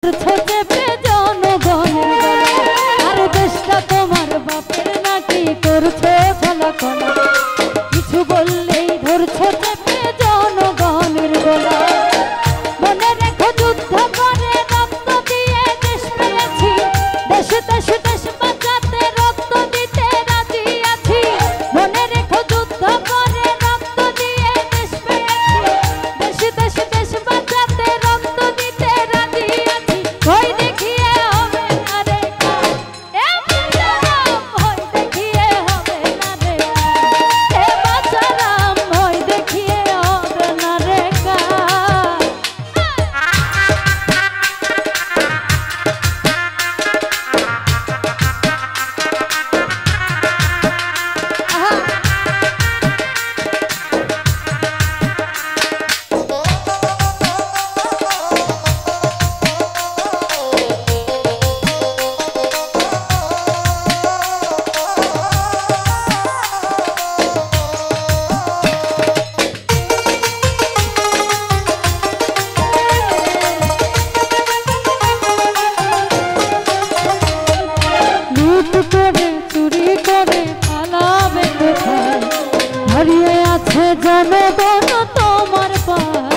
চেপে জনগণের গলা আর দেশটা তোমার বাপের নাকি করছে ফলাফলা কিছু বললেই ধরছো চেপে জনগণের গলা মনে রেখো যুদ্ধ করে রক্ত দিয়ে দেশ পেয়েছি দেশ দেশ দেশ বাঁচাতে রক্ত দিতে রাজি আছি মনে রেখো যুদ্ধ করে রক্ত দিয়ে দেশ পেয়েছি দেশ দেশ দেশ বাঁচাতে রক্ত দিতে রাজি আছি ভয় দেখিয়ে হবে না রে এ বাঁচারাম ভয় দেখিয়ে হবে না রে এ বাঁচারাম ভয় দেখিয়ে হবে না রে হারিয়ে আছে জনগণ তোমার পাড়া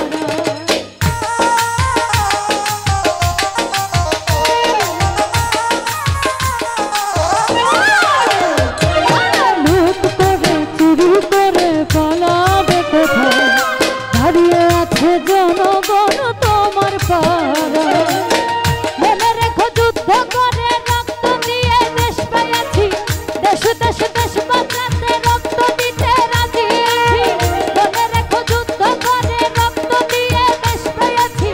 লুট করে চুরি করে পালাবে কোথায় হারিয়ে আছে জনগণ তোমার পাড়া মনে রেখো যুদ্ধ করে রক্ত দিয়ে দেশ পেয়েছি দেশ দেশ দেশ বাঁচাতে রক্ত দিতে রাজি আছি মনে রেখো যুদ্ধ করে রক্ত দিয়ে দেশ পেয়েছি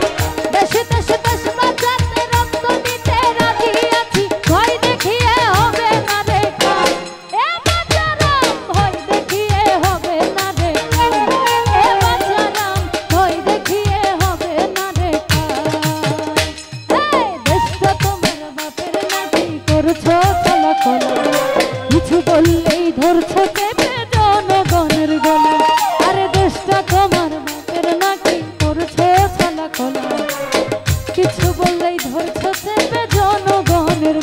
দেশ দেশ দেশ বাঁচাতে রক্ত দিতে রাজি আছি ভয় দেখিয়ে হবে না রে এ বাঁচারাম ভয় দেখিয়ে হবে না রে এ বাঁচারাম ভয় দেখিয়ে হবে না রে দেশটা তোমার বাপের নাকি করছো ফলাফলা কিছু বললেই ধরছো চেপে জনগণের গলা আরে দেশটা তোমার বাপের নাকি করছো ফলাফলা কিছু বললেই ধরছো চেপে জনগণের